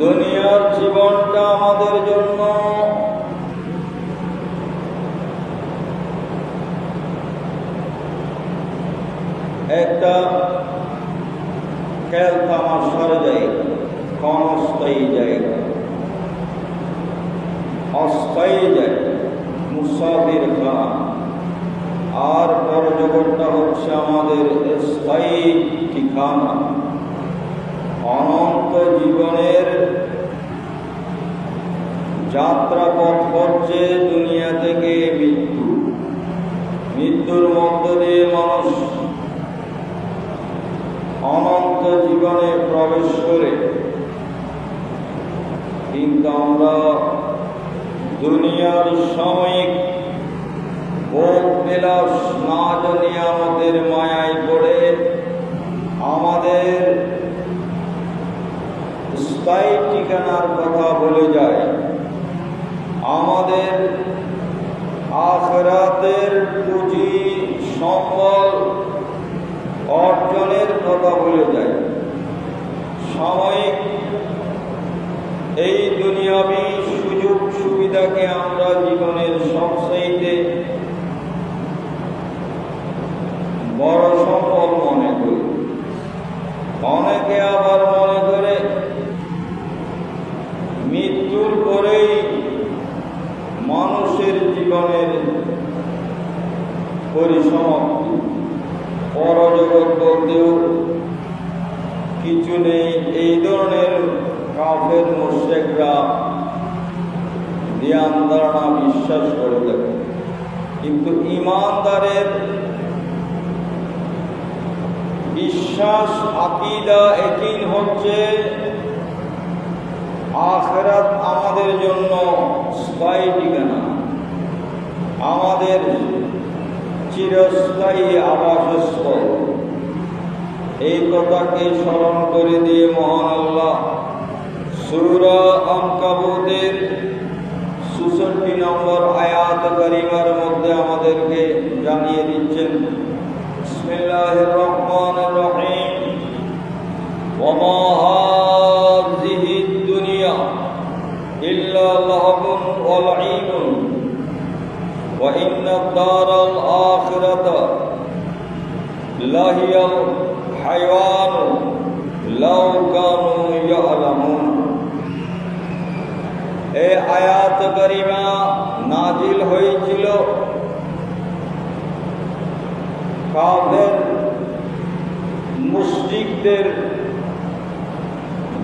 দুনিয়ার জীবনটা আমাদের জন্য একটা খেল তামাশার জায়গা, ক্ষণস্থায়ী জায়গা, অস্থায়ী জায়গা, মুসাফির খানা। আর পরজগৎটা হচ্ছে আমাদের স্থায়ী ঠিকানা, অনন্ত জীবনের যাত্রাপথ হচ্ছে দুনিয়া থেকে মৃত্যু। মৃত্যুর মধ্য দিয়ে মানুষ অনন্ত জীবনে প্রবেশ করে, কিন্তু আমরা দুনিয়ার সাময়িক ভোগ বিলাস নাজ নিয়ামতের মায়ায় পড়ে আমাদের স্থায়ী ঠিকানার কথা ভুলে যায়, আমাদের আখিরাতের পুঁজি সম্পদ অর্জনের কথা ভুলে যায়। সাময়িক এই দুনিয়াবী সুযোগ সুবিধাকে আমরা জীবনের সবচাইতে বড় সম্পদ মনে করি। অনেকে আবার মনে করে মৃত্যুর পরেই মানুষের জীবনের পরিসমাপ্তি, পরজগৎ বলতেও কিছু নেই। এই ধরনের কাফের মুশরিকরা ধ্যান ধারণা বিশ্বাস করে থাকে, কিন্তু ঈমানদারের বিশ্বাস, আকীদা, ইয়াকিন হচ্ছে আখিরাত আমাদের জন্য স্থায়ী ঠিকানা, আমাদের চিরস্থায়ী আবাসস্থল। এই কথাকে স্মরণ করে দিয়ে মহান আল্লাহ সূরা আনকাবুতের ৬৪ নম্বর আয়াত কারিমার মধ্যে আমাদেরকে জানিয়ে দিচ্ছেন, বিসমিল্লাহির রহমানির রহিম, ওয়া মা হাযিহিদ দুনিয়া ইল্লা লাহবুন ওয়া লাঈবুন ওয়া ইন্নাদ দারাল আখিরাতা লাহিয়াল হায়াওয়ান লাউ কানু ইয়ালামুন। এই আয়াত কারিমা নাজিল হয়েছিল কাফের মুশরিকদের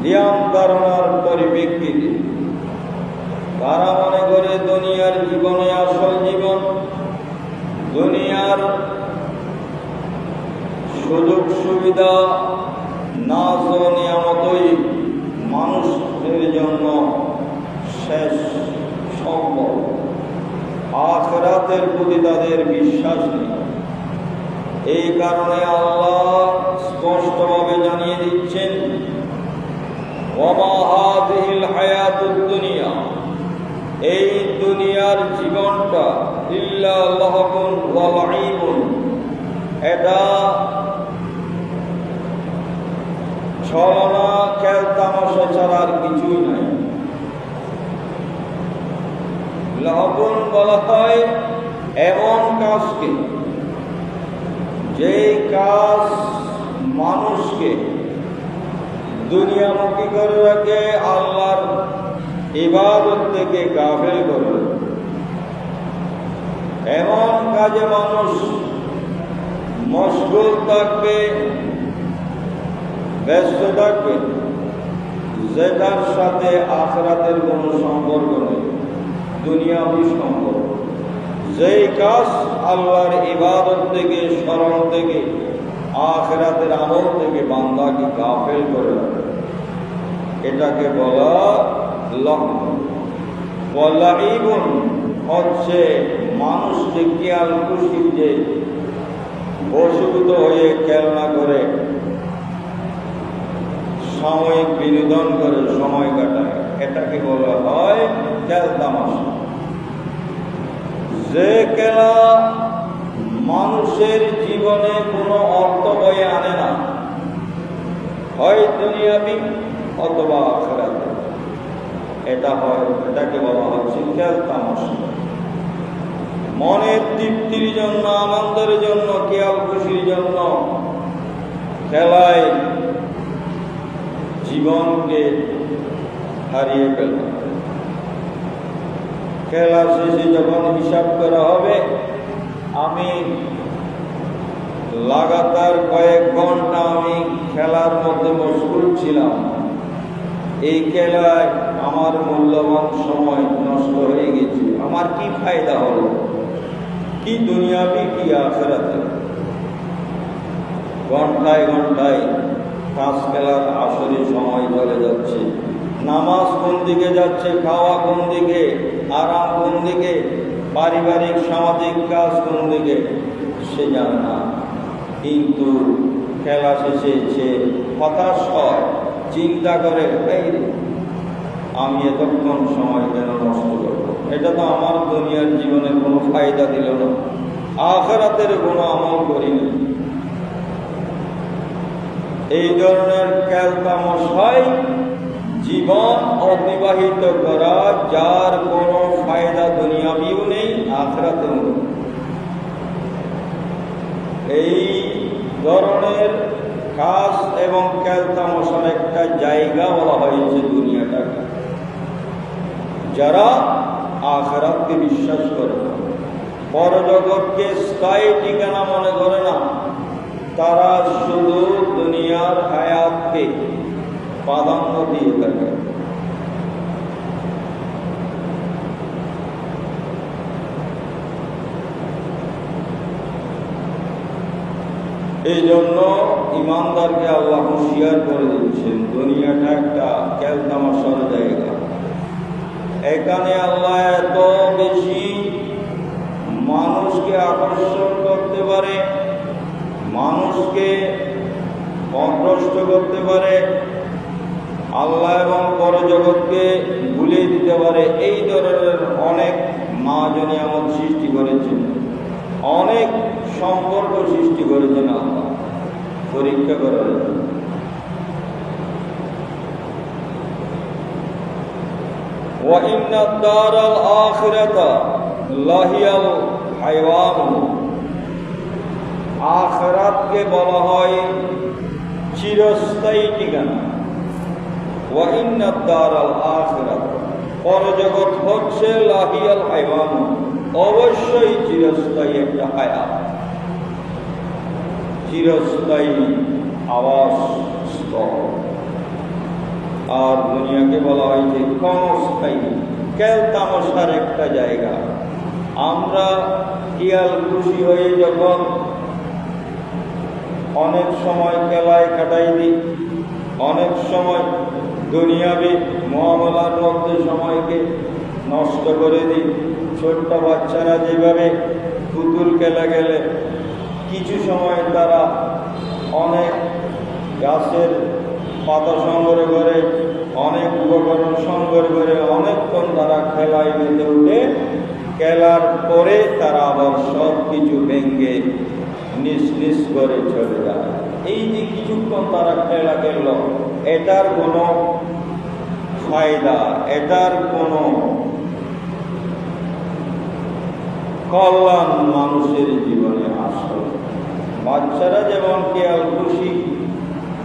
ধ্যান ধারণার পরিপ্রেক্ষিতে। তারা মনে করে দুনিয়ার জীবনে আসল জীবন, দুনিয়ার সুযোগ সুবিধা নাজ ও নিয়ামতই মানুষের জন্য শেষ সম্পদ। আখিরাতের প্রতি তাদের বিশ্বাস নেই। এই কারণে আল্লাহ স্পষ্টভাবে জানিয়ে দিচ্ছেন, ওয়া মা হাযিহিল হায়াতুদ দুনিয়া, এই দুনিয়ার জীবনটা ইল্লা লাহবুন ওয়া লাঈবুন, এটা ছলনা খেল তামাশা ছাড়া আর কিছুই নাই। লাহবুন বলা হয় এমন কাজকে, যে কাজ মানুষকে দুনিয়ামুখী করে রাখে, আল্লাহর ইবাদত থেকে গাফেল করে। এমন কাজে মানুষ মশগুল থাকবে, ব্যস্ত থাকবে, যেটার সাথে আখিরাতের কোনো সম্পর্ক নেই, দুনিয়াবী সম্পর্ক। যেই কাজ আল্লাহর ইবাদত থেকে, স্মরণ থেকে, আখিরাতের আমল থেকে বান্দাকে গাফেল করে রাখে, এটাকে বলা লাহব। ওয়া লাঈবুন হচ্ছে মানুষকে খেয়াল খুশি যে বশীভূত হয়ে খেলনা করে, সাময়িক বিনোদন করে সময় কাটায়, এটাকে বলা হয় খেল তামাশা। যে খেলা মানুষের জীবনে কোনো অর্থ বয়ে আনে না, হয় দুনিয়াবী অথবা আখিরাতে। এটাকে বলা হচ্ছে খেল তামাশা। মনের তৃপ্তির জন্য, আনন্দের জন্য, খেয়াল খুশির জন্য খেলায় জীবনকে হারিয়ে ফেল। খেলা শেষে যখন হিসাব করা হবে, আমি লাগাতার কয়েক ঘন্টা আমি খেলার মধ্যে মশগুল ছিলাম, এই খেলায় আমার মূল্যবান সময় নষ্ট হয়ে গেছে, আমার কি ফায়দা হলো? কি দুনিয়াবি কি আখিরাতে? ঘন্টায় ঘন্টায় তাস খেলার আসরে সময় চলে যাচ্ছে, নামাজ কোন দিকে যাচ্ছে, খাওয়া কোন দিকে, আরাম কোন দিকে, পারিবারিক সামাজিক কাজ কোন দিকে সে জানে না। কিন্তু খেলা শেষে সে হতাশ হয়, চিন্তা করে আমি এতক্ষণ সময় কেন নষ্ট করবো? এটা তো আমার দুনিয়ার জীবনের কোনো ফায়দা দিল না, আখিরাতের কোনো আমল করিনি। এই ধরনের খেল তামাশায় জীবন অতিবাহিত করা, যার কোনো ফায়দা দুনিয়াবিও নেই, আখিরাতেও নেই। এই ধরনের কাজ এবং খেল তামাশার একটা জায়গা বলা হয়েছে দুনিয়াটাকে। যারা আখিরাতকে বিশ্বাস করে না, পরজগৎকে স্থায়ী ঠিকানা মনে করে না, তারা শুধু দুনিয়ার হায়াতকে প্রাধান্য দিয়ে থাকে। এই জন্য ইমানদারকে আল্লাহ হুঁশিয়ার করে দিচ্ছেন, দুনিয়াটা একটা খেল তামাশার জায়গা। এখানে আল্লাহ এত বেশি মানুষকে আকর্ষণ করতে পারে, মানুষকে কণ্ঠস্থ করতে পারে, আল্লাহ এবং পরজগৎকে ভুলিয়ে দিতে পারে। এই ধরনের অনেক নিয়ামত সৃষ্টি করেছেন, অনেক সম্পর্ক সৃষ্টি করেছেন আল্লাহ পরীক্ষা করার জন্য। وَإِنَّ الدَّارَ الْآخِرَةَ لَهِيَ الْحَيَوَانُ। আখিরাতকে বলা হয় চিরস্থায়ী ঠিকানা। وَإِنَّ الدَّارَ الْآخِرَةَ, পরজগৎ হচ্ছে লাহিয়াল হায়ওয়ান, অবশ্যই চিরস্থায়ী একটা হায়াত, চিরস্থায়ী আবাসস্থল। আর দুনিয়াকে বলা হয়েছে ক্ষণস্থায়ী, খেল তামাশার একটা জায়গা। আমরা খেয়াল খুশি হয়ে যখন অনেক সময় খেলায় কাটাই দিই, অনেক সময় দুনিয়াবি মুআমালার মধ্যে সময়কে নষ্ট করে দিই। ছোট্ট বাচ্চারা যেভাবে পুতুল খেলা গেলে কিছু সময় তারা অনেক গাছের পাতা সংগ্রহ করে, অনেক উপকরণ সংগ্রহ করে অনেকক্ষণ তারা খেলায় মেতে উঠে, খেলার পরে তারা আবার সব কিছু ভেঙে নিজ নিজ করে চলে যায়। এই যে কিছুক্ষণ তারা খেলা খেলল, এটার কোনো ফায়দা, এটার কোনো কল্যাণ মানুষের জীবনে আসে। বাচ্চারা যেমন খেয়াল খুশি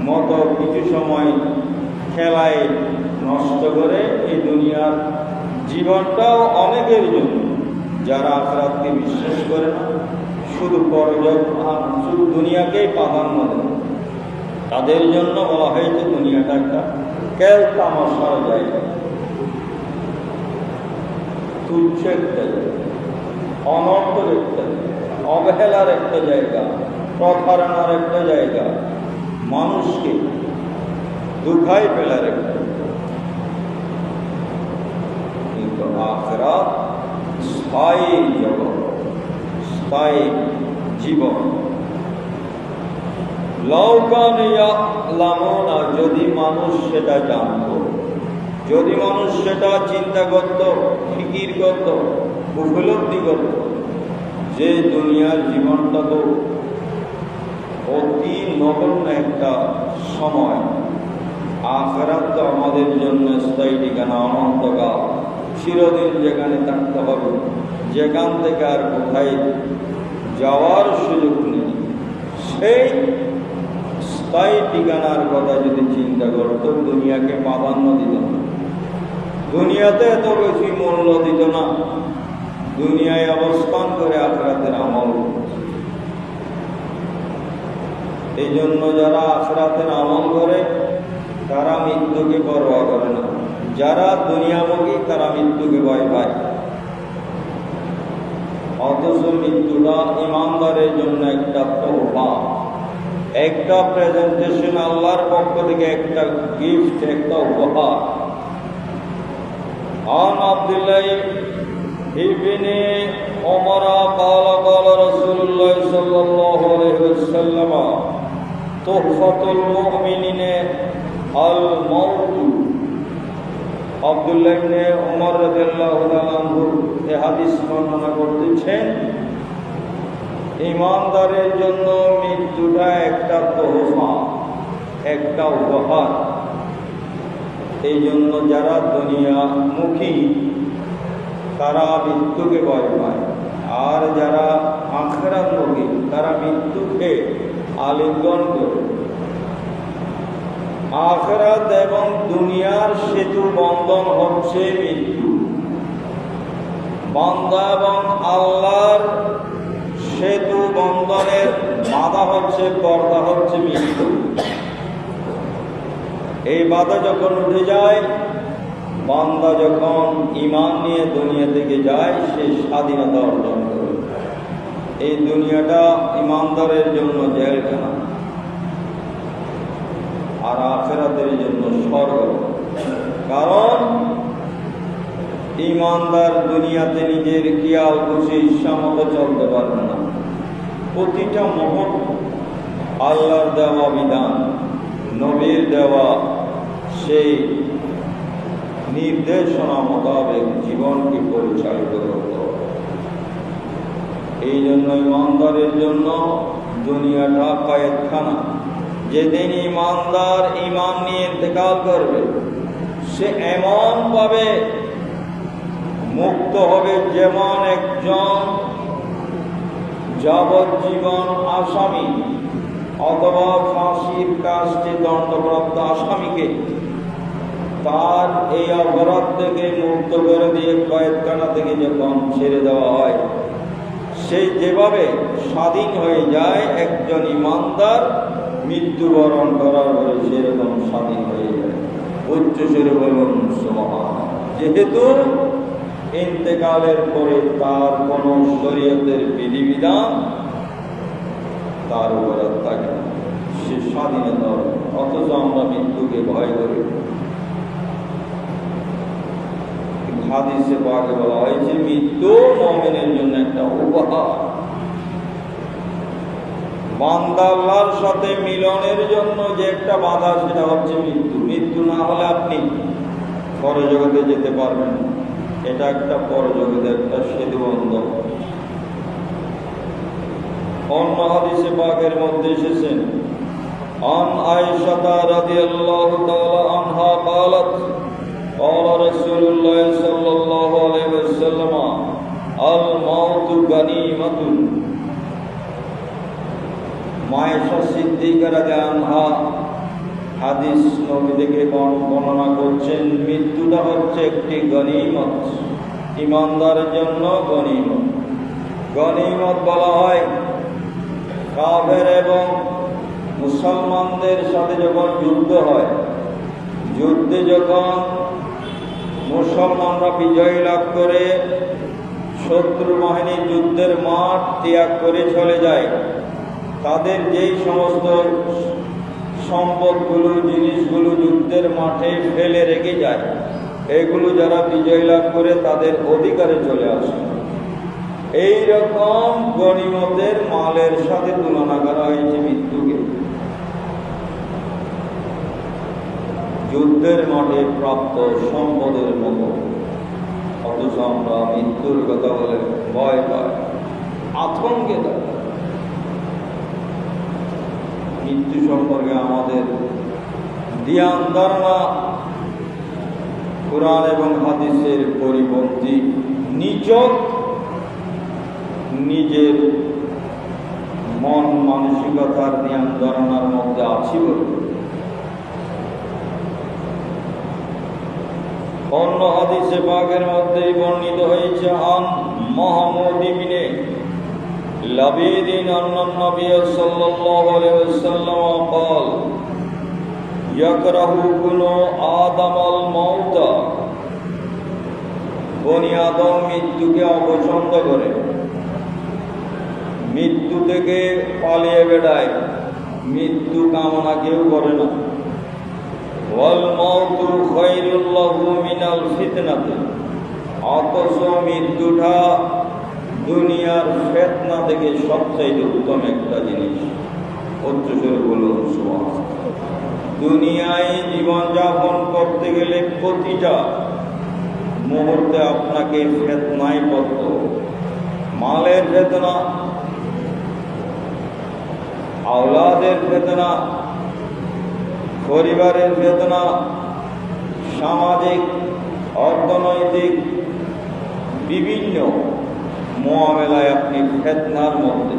মতো কিছু সময় খেলায় নষ্ট করে, এই দুনিয়ার জীবনটাও অনেকের জন্য, যারা আখিরাতকে বিশ্বাস করে না, শুধু শুধু দুনিয়াকেই প্রাধান্য দেয়, তাদের জন্য বলা হয়েছে দুনিয়াটা একটা খেল তামাশার জায়গা, তুচ্ছ একটা জায়গা, অনর্থক একটা জায়গা, অবহেলার একটা জায়গা, প্রতারণার একটা জায়গা, মানুষকে দুঃখায় ফেলার একটা। কিন্তু আখিরাত স্থায়ী জগৎ, স্থায়ী জীবন। লাউ কানু ইয়ালামুনা, যদি মানুষ সেটা জানত, যদি মানুষ সেটা চিন্তা করত, ফিকির করত, উপলব্ধি করত, যে দুনিয়ার জীবনটা তো অতি নগণ্য একটা সময়, আখিরাত তো আমাদের জন্য স্থায়ী ঠিকানা, অনন্তকাল, চিরদিন যেখানে থাকতে হবে, যেখান থেকে আর কোথায় যাওয়ার সুযোগ নেই। সেই স্থায়ী ঠিকানার কথা যদি চিন্তা করতো, দুনিয়াকে প্রাধান্য দিত না, দুনিয়াতে এত বেশি মূল্য দিত না, দুনিয়ায় অবস্থান করে আখিরাতের আমল। এই জন্য যারা আখিরাতের আমল করে তারা মৃত্যুকে পরোয়া করে না, যারা দুনিয়ামুখী তারা মৃত্যুকে ভয় পায়। অথচ মৃত্যুটা ইমানদারের জন্য একটা তোহফা, একটা প্রেজেন্টেশন, আল্লাহর পক্ষ থেকে একটা গিফট, একটা উপহার। عن عبد الله بن عمر قال قال رسول الله صلى الله عليه وسلم تحفة المؤمنين الموت। আব্দুল্লাহ ইবনে উমর রাদিয়াল্লাহু তাআলা আনহু এই হাদিস বর্ণনা করতেছেন, ঈমানদারের জন্য মৃত্যুটা একটা তোহফা, একটা উপহার। এই জন্য যারা দুনিয়ামুখী তারা মৃত্যুকে ভয় পায়, আর যারা আখিরাতমুখী তারা মৃত্যুকে আলিঙ্গন করে। আখিরাত এবং দুনিয়ার সেতু বন্ধন হচ্ছে মৃত্যু, বান্দা এবং আল্লাহর সেতু বন্ধনের বাধা হচ্ছে, পর্দা হচ্ছে মৃত্যু। এই বাধা যখন উঠে যায়, বান্দা যখন ঈমান নিয়ে দুনিয়া থেকে যায়, সে স্বাধীনতা অর্জন করে। এই দুনিয়াটা ঈমানদারের জন্য জেলখানা, আর আখিরাতের জন্য স্বর্গ। কারণ ঈমানদার দুনিয়াতে নিজের খেয়াল খুশি ইচ্ছা মতো চলতে পারবে না। প্রতিটা মুহূর্ত আল্লাহর দেওয়া বিধান, নবীর দেওয়া সেই নির্দেশনা মোতাবেক জীবনকে পরিচালিত করতে হবে। এই জন্য ঈমানদারের জন্য দুনিয়াটা কয়েদখানা। যেদিন ঈমানদার ঈমান নিয়ে ইন্তেকাল করবে, সে এমন ভাবে মুক্ত হবে যেমন একজন যাবজ্জীবন আসামি অথবা ফাঁসির কাস্টে দণ্ডপ্রাপ্ত আসামিকে তার এই অপরাধ থেকে মুক্ত করে দিয়ে কয়েদখানা থেকে যখন ছেড়ে দেওয়া হয়, সেই যেভাবে স্বাধীন হয়ে যায়, একজন ঈমানদার মৃত্যুবরণ করার পরে সেরকম স্বাধীন হয়ে যায়। উচ্চস্বরে বলুন সুবহানাল্লাহ। যেহেতু ইন্তেকালের পরে তার কোন শরীয়তের বিধিবিধান তার উপরে থাকে না, সে স্বাধীনতা। অথচ আমরা মৃত্যুকে ভয় করি। হাদিসে পাকে বলা হয়েছে মৃত্যু মুমিনের জন্য একটা উপহার। বান্দা আল্লাহর সাথে মিলনের জন্য যে একটা বাধা, সেটা হচ্ছে মৃত্যু। মৃত্যু না হলে আপনি পরজগতে যেতে পারবেন না। এটা একটা পরজগতে একটা সেতুবন্ধন। অন্য হাদিসে পাকের মধ্যে এসেছেন, আন আয়েশা রাদিয়াল্লাহু তাআলা আনহা قالت قال رسول الله صلى الله عليه وسلم الموت غنيمة। আয়েশা সিদ্দিকা রাদিয়াল্লাহু আনহা হাদিস নবী থেকে বর্ণনা করছেন, মৃত্যুটা হচ্ছে একটি গনিমত, ঈমানদারের জন্য গনিমত। গনিমত বলা হয় কাফের এবং মুসলমানদের সাথে যখন যুদ্ধ হয়, যুদ্ধে যখন মুসলমানরা বিজয় লাভ করে শত্রু বাহিনী যুদ্ধের মাঠ ত্যাগ করে চলে যায়, তাদের যেই সমস্ত সম্পদগুলো, জিনিসগুলো যুদ্ধের মাঠে ফেলে রেখে যায়, এগুলো যারা বিজয় লাভ করে তাদের অধিকারে চলে আসে। এই রকম গনিমতের মালের সাথে তুলনা করা হয়েছে মৃত্যুকে। যুদ্ধের মাঠে প্রাপ্ত সম্পদের মতো। অথচ আমরা মৃত্যুর কথা বলে ভয় পাই, আতঙ্কে থাকি। মৃত্যু সম্পর্কে আমাদের ধ্যান ধারণা কুরআন এবং হাদিসের পরিপন্থী নিছক নিজের মন মানসিকতার ধ্যান ধারণার মধ্যে আছি বলে। অন্য হাদিসে পাকের মধ্যে বর্ণিত হয়েছে আন মাহমুদ ইবনে লাবিদিন আন্নান নবী সাল্লাল্লাহু আলাইহি ওয়াসাল্লাম قال ইয়াকরাহু কুনু আদামাল মাউতা, বনি আদম মৃত্যুকে অপছন্দ করে, মৃত্যু থেকে পালিয়ে বেড়ায়, মৃত্যু কামনা কেউ করে না। ওয়াল মাউতু খায়রুল লাহু মিনাল ফিতনাতি, অথচ মৃত্যুটা দুনিয়ার ফিতনা থেকে সবচেয়ে উত্তম একটা জিনিস। উচ্চস্বরে বলুন সুবহানাল্লাহ। দুনিয়ায় জীবনযাপন করতে গেলে প্রতিটা মুহূর্তে আপনাকে ফিতনায় পড়তে হবে। মালের ফিতনা, আওলাদের ফিতনা, পরিবারের ফিতনা, সামাজিক অর্থনৈতিক বিভিন্ন মুআমালায় আপনি ফিতনার মধ্যে,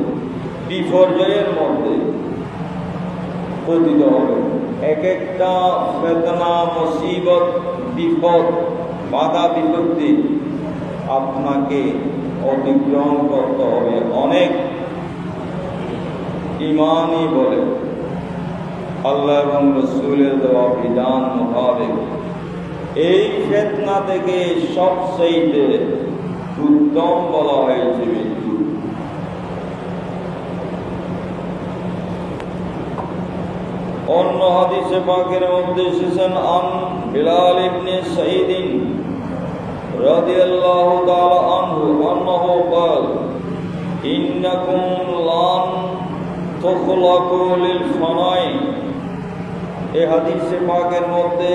বিপর্যয়ের মধ্যে পতিত হবেন। এক একটা ফিতনা, মুসিবত, বিপদ, বাধা বিপত্তি আপনাকে অতিক্রম করতে হবে অনেক ইমানই বলে আল্লাহ এবং রাসূলের দেওয়া বিধান মোতাবেক। এই ফিতনা থেকে সবচেয়ে উত্তম বলা হয়েছে মৃত্যু। অন্য হাদিসে পাকের মধ্যে এসেছেন আন বিলাল ইবনে সাঈদ রাদিয়াল্লাহু তাআলা আনহু আন্নাহু قال ইন্নাকুম লান তুখলাকু লিল ফানাই। এই হাদিসে পাকের মধ্যে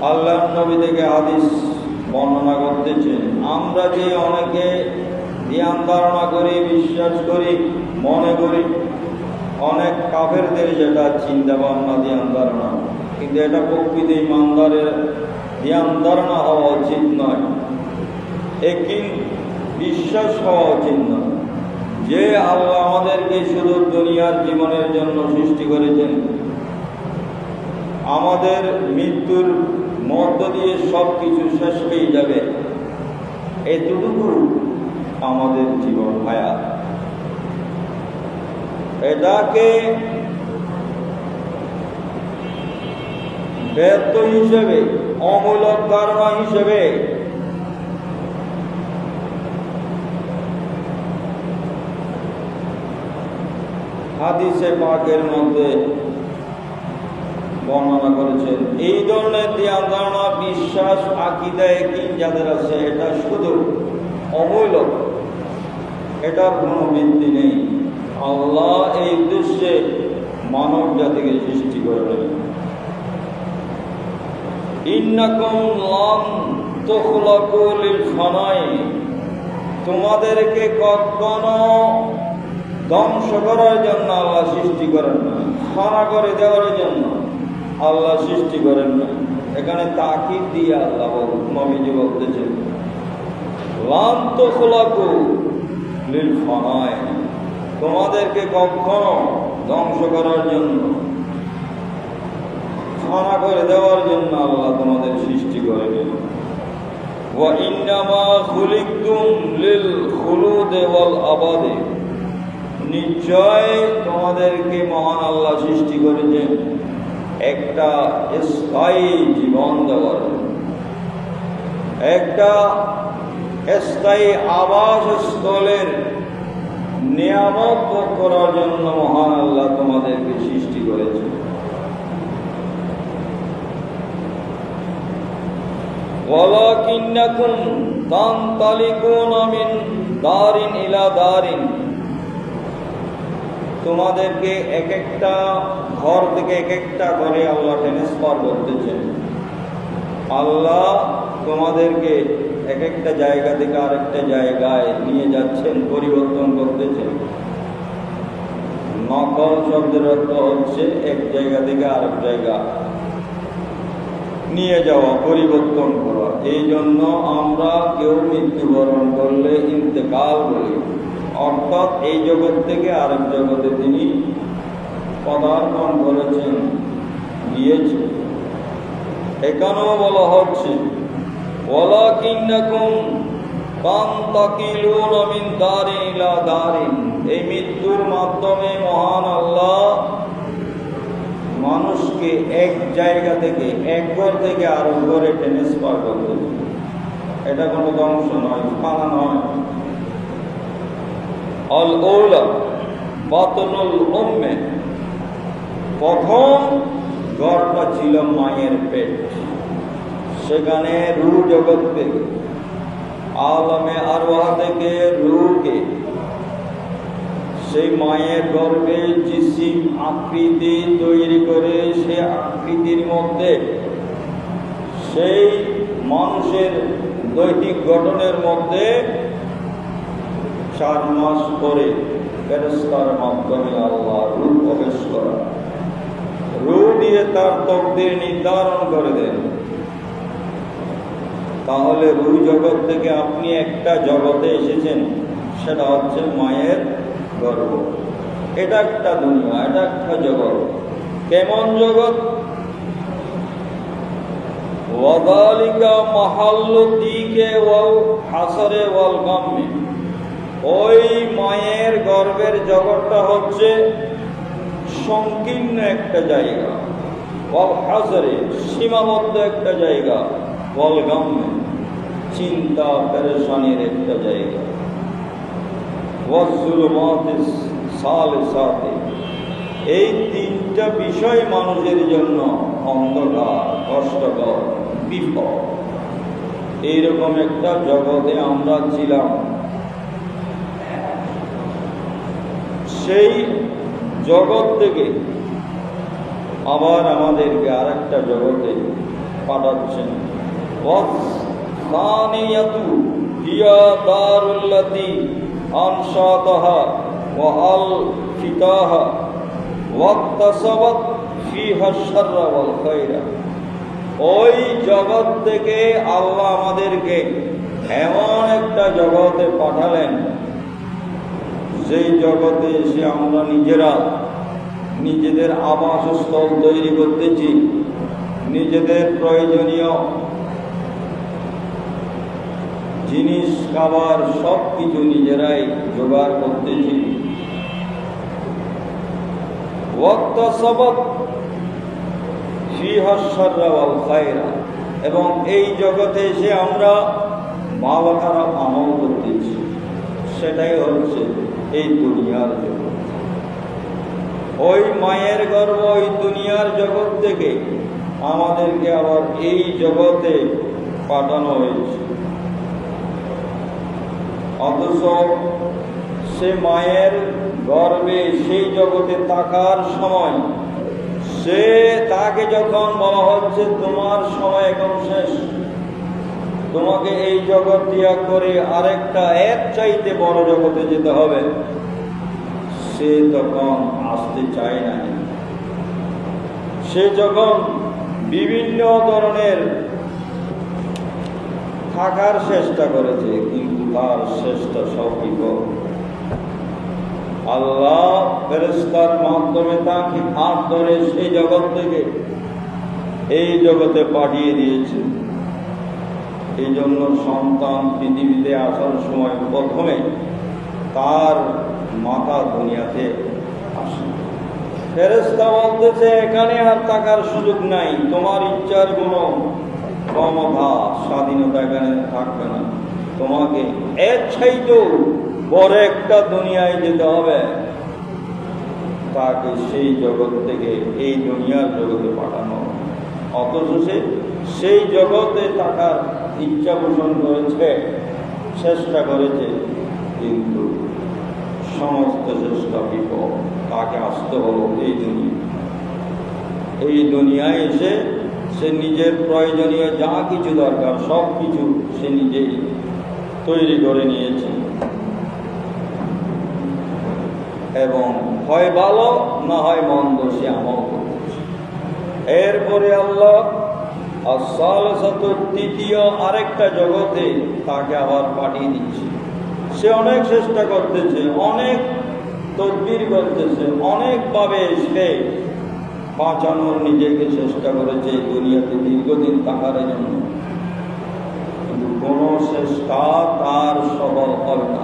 আল্লাহর নবী থেকে হাদিস বর্ণনা করতেছেন, আমরা যে অনেকে ধ্যান ধারণা করি, বিশ্বাস করি, মনে করি, অনেক কাফেরদের যেটা চিন্তা ভাবনা ধ্যান ধারণা, কিন্তু এটা প্রকৃত ইমানদারের ধ্যান ধারণা হওয়া উচিত নয়। একই বিশ্বাস হওয়া উচিত নয় যে আল্লাহ আমাদেরকে শুধু দুনিয়ার জীবনের জন্য সৃষ্টি করেছেন, আমাদের মৃত্যুর মধ্য দিয়ে সব কিছু শেষ হয়ে যাবে, এতটুকু আমাদের জীবন হায়াত। এটাকে ব্যর্থ হিসেবে, অমূলক ধারণা হিসেবে হাদিসে পাকের মধ্যে বর্ণনা করেছেন। এই ধরনের ধ্যান ধারণা, বিশ্বাস, আকীদা ইয়াকিন যাদের আছে, এটা শুধু অমূলক, এটার কোনো ভিত্তি নেই। আল্লাহ এই উদ্দেশ্যে মানব জাতিকে সৃষ্টি করলেন। ইন্নাকুম লান তুখলাকু লিল ফানাই, তোমাদেরকে কখনো ধ্বংস করার জন্য আল্লাহ সৃষ্টি করেন না, ফানা করে দেওয়ার জন্য আল্লাহ সৃষ্টি করেন না। এখানে তাকিদ দিয়ে আল্লাহ নবীজি বলতেছেন লান তুখলাকু লিল ফানাই, তোমাদেরকে কখনো ধ্বংস করার জন্য, ফানা করে দেওয়ার জন্য আল্লাহ তোমাদের সৃষ্টি করেন। ওয়া ইন্নামা খুলিকতুম লিল খুলুদি ওয়াল আবাদি, নিশ্চয় তোমাদেরকে মহান আল্লাহ সৃষ্টি করেছেন একটা স্থায়ী জীবন দেওয়ার, একটা স্থায়ী আবাসস্থলের নিয়ামত ভোগ করার জন্য মহান আল্লাহ তোমাদেরকে সৃষ্টি করেছেন। ওয়ালাকিন্নাকুম তানতালিকুনা মিন দারিন ইলা দারিন, তোমাদেরকে এক একটা ঘর থেকে এক একটা ঘরে আল্লাহ ট্রান্সফার করতেছেন। আল্লাহ তোমাদেরকে এক একটা জায়গা থেকে আরেকটা জায়গায় নিয়ে যাচ্ছেন, পরিবর্তন করতেছেন। নকল শব্দের অর্থ হচ্ছে এক জায়গা থেকে আরেক জায়গা নিয়ে যাওয়া, পরিবর্তন করা। এই জন্য আমরা কেউ মৃত্যুবরণ করলে ইন্তেকাল বলি, অর্থাৎ এই জগৎ থেকে আরেক জগতে তিনি পদার্পণ করেছেন, গিয়েছেন। এখানেও বলা হচ্ছে ওয়ালাকিন্নাকুম তানতাকিলুনা মিন দারিন ইলা দারিন, এই মৃত্যুর মাধ্যমে মহান আল্লাহ মানুষকে এক জায়গা থেকে, এক ঘর থেকে আরো ঘরে ট্রান্সফার করতে। এটা কোনো ধ্বংস নয়, ফানা নয়। আল ওলা বাতনুল উম্মে, প্রথম ঘরটা ছিল মায়ের পেট, সেখানে রূহ জগৎ থেকে, আলমে আরওয়াহ থেকে রূহকে সেই মায়ের গর্ভে জিসিম আকৃতি তৈরি করে, সে আকৃতির মধ্যে সেই মানুষের দৈহিক গঠনের মধ্যে 4 মাস পরে ফেরেশতার মাধ্যমে আল্লাহ রূহ প্রবেশ করা, রূহ দিয়ে তার তকদীর নির্ধারণ করে দেন। তাহলে রূহ জগৎ থেকে আপনি একটা জগতে এসেছেন, সেটা হচ্ছে মায়ের গর্ভ। এটা একটা দুনিয়া, এটা একটা জগৎ। কেমন জগৎ? ওয়াযালিকা মাহাল্লু দিকে ওয়াল হাসরে ওয়াল গাম্মি, ওই মায়ের গর্ভের জগৎটা হচ্ছে সংকীর্ণ একটা জায়গা, ওয়াল হাসরে সীমাবদ্ধ একটা জায়গা, ওয়াল গাম্মি চিন্তা পেরেশানির একটা জায়গা, এই 3টা বিষয় মানুষের জন্য অন্ধকার, কষ্টকর, বিপদ। এইরকম একটা জগতে আমরা ছিলাম। সেই জগৎ থেকে আবার আমাদেরকে আরেকটা জগতে পাঠাচ্ছেন। হিয়া দারুল্লাতী আনশাতাহা ওয়া আলফিতাহা ওয়াক্তাসাবাত ফিহা শাররা ওয়াল খায়রা, ওই জগৎ থেকে আল্লাহ আমাদেরকে এমন একটা জগতে পাঠালেন, যেই জগতে এসে আমরা নিজেরা নিজেদের আবাসস্থল তৈরি করতেছি, নিজেদের প্রয়োজনীয় জিনিস, খাবার সব কিছু নিজেরাই জোগাড় করতেছি। ওয়াক্তাসাবাত ফিহা শাররা ওয়াল খায়রা, এবং এই জগতে এসে আমরা ভালো খারাপ আমল করতেছি। সেটাই হচ্ছে এই দুনিয়ার জগৎ। ওই মায়ের গর্ভ, ওই দুনিয়ার জগৎ থেকে আমাদেরকে আবার এই জগতে পাঠানো হয়েছে। অথচ সে মায়ের গর্ভে সেই জগতে থাকার সময় সে তাকে যখন বলা হচ্ছে তোমার সময় এখন শেষ, তোমাকে এই জগৎ ত্যাগ করে আরেকটা এর চাইতে বড় জগতে যেতে হবে, সে তখন আসতে চায় না। সে যখন বিভিন্ন ধরনের থাকার চেষ্টা করেছে, কিন্তু তার চেষ্টা সব বিফল। আল্লাহ ফেরেশতার মাধ্যমে তাকে হাত ধরে সেই জগৎ থেকে এই জগতে পাঠিয়ে দিয়েছে। এই জন্য সন্তান পৃথিবীতে আসার সময় প্রথমে তার মাতা দুনিয়াতে আসে। ফেরেশতা বলতেছে এখানে আর থাকার সুযোগ নাই, তোমার ইচ্ছার কোনো ক্ষমতা স্বাধীনতা এখানে থাকবে না, তোমাকে এর চাইতেও বড় একটা দুনিয়ায় যেতে হবে। তাকে সেই জগৎ থেকে এই দুনিয়ার জগতে পাঠানো, অথচ সেই জগতে থাকার ইচ্ছা পোষণ করেছে, চেষ্টা করেছে, কিন্তু সমস্ত চেষ্টা বিফল। তাকে আসতে হলো এই দুনিয়ায় এসে সে নিজের প্রয়োজনীয় যা কিছু দরকার সব কিছু সে নিজেই তৈরি করে নিয়েছে। এবং হয় ভালো না হয় মন্দ সে আমল করতেছে। এরপরে আল্লাহ তৃতীয় আরেকটা জগতে তাকে আবার পাঠিয়ে দিচ্ছে। সে অনেক চেষ্টা করতেছে, অনেক তদবির করতেছে, অনেকভাবে সে বাঁচানোর নিজেকে চেষ্টা করেছে দুনিয়াতে দীর্ঘদিন থাকার জন্য, কিন্তু কোনো চেষ্টা তার সফল হবে না।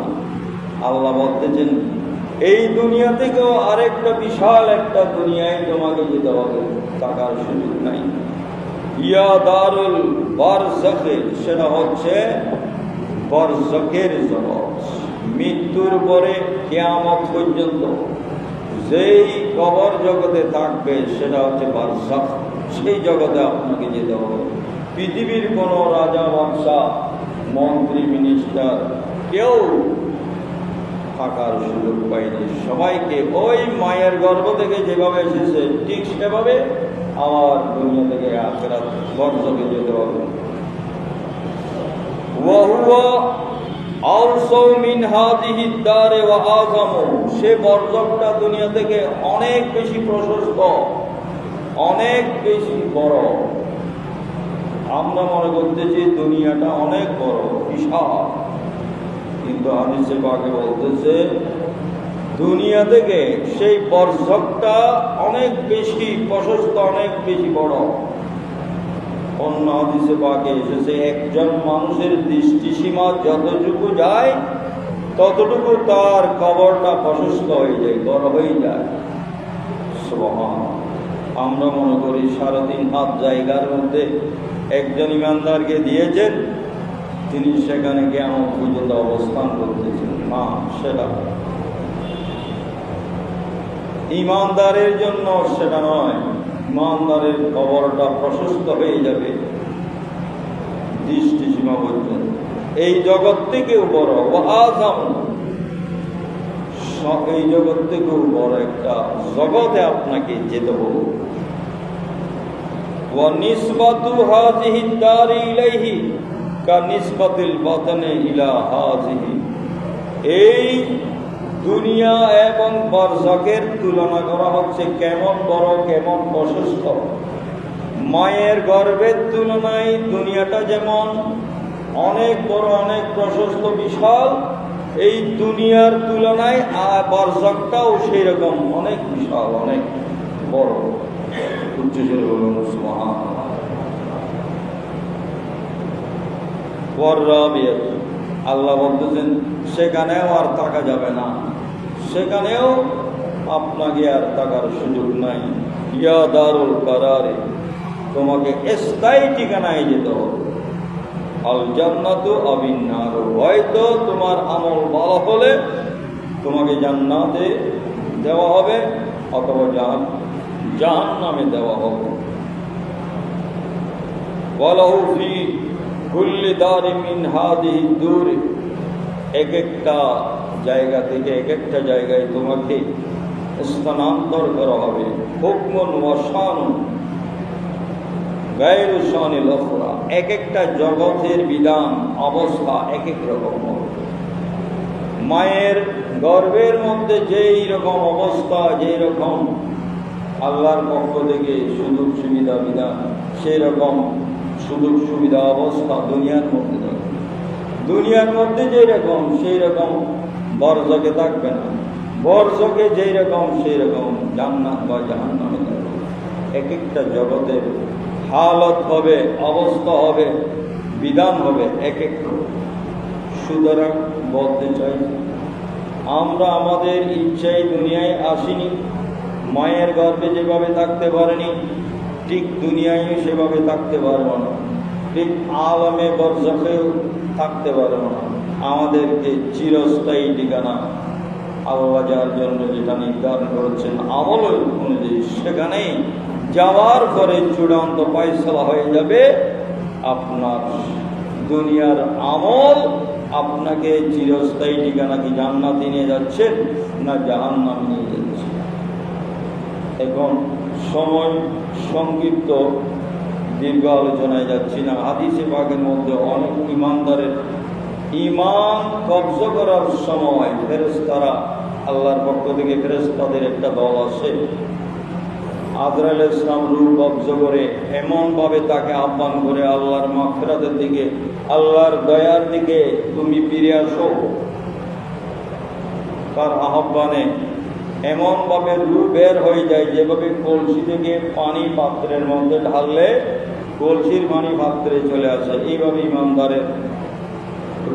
আল্লাহ বলতেছেন এই দুনিয়া থেকেও আরেকটা বিশাল একটা দুনিয়ায় তোমাকে যেতে হবে, থাকার সুযোগ নাই। ইয়া দারুল বারযাখে, সেটা হচ্ছে বারযাখের জগৎ। মৃত্যুর পরে কিয়ামত পর্যন্ত যেই কবর জগতে থাকবে সেটা হচ্ছে বারযাখ। সেই জগতে আপনাকে যেতে হবে। পৃথিবীর কোনো রাজা বাদশাহ মন্ত্রী মিনিস্টার কেউ থাকার সুযোগ পায়নি। সবাইকে ওই মায়ের গর্ভ থেকে যেভাবে এসেছে ঠিক সেভাবে আমার দুনিয়া থেকে আখিরাত বারযাখে যেতে হবে। সে বারযাখটা দুনিয়া থেকে অনেক বেশি প্রশস্ত, অনেক বেশি বড়। আমরা মনে করতেছি দুনিয়াটা অনেক বড়, বিশাল, কিন্তু হাদিসে পাকে বলতেছে দুনিয়া থেকে সেই বারযাখটা অনেক বেশি প্রশস্ত, অনেক বেশি বড়। অন্য হাদিসে পাকে এসেছে একজন মানুষের দৃষ্টিসীমা যতটুকু যায় ততটুকু তার কবরটা প্রশস্ত হয়ে যায়, বড় হয়ে যায়। সুবহানাল্লাহ। আমরা মনে করি 3.5 হাত জায়গার মধ্যে একজন ইমানদারকে দিয়েছেন, তিনি সেখানে কিয়ামত পর্যন্ত অবস্থান করতেছেন। না, সেটা ইমানদারের জন্য সেটা নয়। ইমানদারের কবরটা প্রশস্ত হয়ে যাবে দৃষ্টিসীমা পর্যন্ত। এই জগৎ থেকেও বড়, এই জগৎ থেকেও বড় একটা জগতে আপনাকে যেতে হবে। وَنِسْبَةُ هَذِهِ الدَّارِ إِلَيْهِ كَنِسْبَةِ الْوَطَنِ إِلَى هَذِهِ। এই দুনিয়া এবং বারযাখের তুলনা করা হচ্ছে কেমন বড়, কেমন প্রশস্ত। মায়ের গর্ভের তুলনায় দুনিয়াটা যেমন অনেক বড়, অনেক প্রশস্ত, বিশাল, এই দুনিয়ার তুলনায় বারযাখটাও সেই রকম অনেক বিশাল, অনেক বড়। উচ্চস্বরে বলুন সুবহানাল্লাহ। আল্লাহ বলতেছেন সেখানেও আর থাকা যাবে না, সেখানেও আপনাকে আর থাকার সুযোগ নাই। ইয়া দারুল কারারে, তোমাকে স্থায়ী ঠিকানায় যেতে হবে। আল জান্নাতু আবিন নার, হয়তো তোমার আমল ভালো হলে তোমাকে জান্নাতে দেওয়া হবে অথবা জাহান্নামে দেওয়া হবে। ওয়ালাহু ফি কুল্লি দারিন মিন হাদিহি দূর, এক একটা জায়গা থেকে এক একটা জায়গায় তোমাকে স্থানান্তর করা হবে। হুকমুন ওয়া শানুন গায়রু শানিল উখরা, এক একটা জগতের বিধান অবস্থা এক এক রকম হবে। মায়ের গর্ভের মধ্যে যেই রকম অবস্থা, যেই রকম আল্লাহর পক্ষ থেকে সুযোগ সুবিধা বিধান, সেই রকম সুযোগ সুবিধা অবস্থা দুনিয়ার মধ্যে থাকবে। দুনিয়ার মধ্যে যেই রকম সেই রকম বারযাখে থাকবে না। বারযাখে যেই রকম সেই রকম জান্নাত বা জাহান্নামে থাকবে। এক একটা জগতের হালত হবে, অবস্থা হবে, বিধান হবে এক এক। সুতরাং বলতে চাই আমরা আমাদের ইচ্ছায় দুনিয়ায় আসিনি। মায়ের গর্ভে যেভাবে থাকতে পারেনি ঠিক দুনিয়ায় সেভাবে থাকতে পারবো না, ঠিক আলমে বারযাখেও থাকতে পারবো না। আমাদেরকে চিরস্থায়ী ঠিকানা আল্লাহ যার জন্য যেটা নির্ধারণ করেছেন আমল অনুযায়ী সেখানেই যাওয়ার পরে চূড়ান্ত ফয়সালা হয়ে যাবে। আপনার দুনিয়ার আমল আপনাকে চিরস্থায়ী ঠিকানা কি জান্নাতে নিয়ে যাচ্ছে না জাহান্নামে নিয়ে যাচ্ছে। এখন সময় সংক্ষিপ্ত, দীর্ঘ আলোচনায় যাচ্ছি না। হাদিসে পাকের মধ্যে অনেক ইমানদারের ইমান কবজ করার সময় ফেরেশতারা আল্লাহর পক্ষ থেকে ফেরেশতাদের একটা দল আসে, আজরাইল ইসলাম রূহ কবজ করে এমনভাবে তাকে আহ্বান করে আল্লাহর মাগফিরাতের দিকে, আল্লাহর দয়ার দিকে তুমি ফিরে আসো। তার আহ্বানে এমনভাবে রূহ বের হয়ে যায়, যেভাবে কলসি থেকে পানি পাত্রের মধ্যে ঢাললে কলসির পানি পাত্রে চলে আসে, এইভাবে ইমানদারের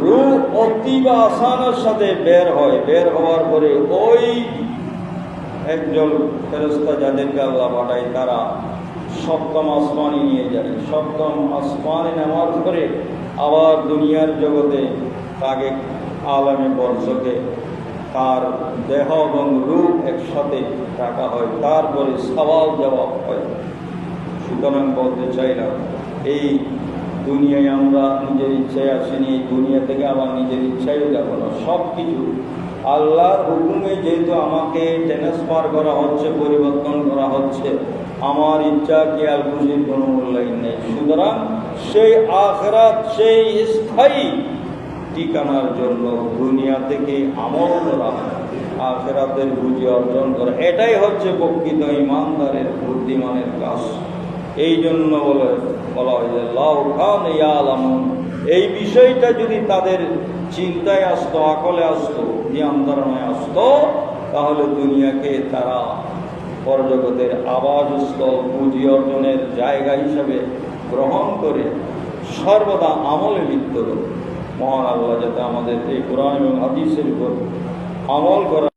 রূহ অতীব আসানের সাথে বের হয়। বের হওয়ার পরে ওই একজন ফেরেশতা যাদেরকে আল্লাহ পাঠায়, তারা সপ্তম আসমানে নিয়ে যায়। সপ্তম আসমানে নেওয়ার পরে আবার দুনিয়ার জগতে তাকে আলামে বর্ষকে তার দেহ এবং রূপ একসাথে রাখা হয়, তারপরে সওয়াল জবাব হয়। সুতরাং বলতে চাইলাম, এই দুনিয়ায় আমরা নিজের ইচ্ছায় আসিনি, এই দুনিয়া থেকে আবার নিজের ইচ্ছায়ও যাব না। সব কিছু আল্লাহর হুকুমে যেহেতু আমাকে ট্রান্সফার করা হচ্ছে, পরিবর্তন করা হচ্ছে, আমার ইচ্ছা খেয়াল খুশির কোনো মূল্যায়ন নেই। সুতরাং সেই আখিরাত, সেই স্থায়ী ঠিকানার জন্য দুনিয়া থেকে আমল করা, আখিরাতের বুঝি অর্জন করা, এটাই হচ্ছে প্রকৃত ইমানদারের বুদ্ধিমানের কাজ। এই জন্য বলা হয় যে লাউ কানু ইয়ালামুন, এই বিষয়টা যদি তাদের চিন্তায় আসতো, আকলে আসতো, জ্ঞান ধারণায় আসতো, তাহলে দুনিয়াকে তারা পরজগতের আবাসস্থল, পুঁজি অর্জনের জায়গা হিসাবে গ্রহণ করে সর্বদা আমলে লিপ্ত হতো। মহান আল্লাহ যাতে আমাদের এই কোরআন এবং হাদিসের উপর আমল করার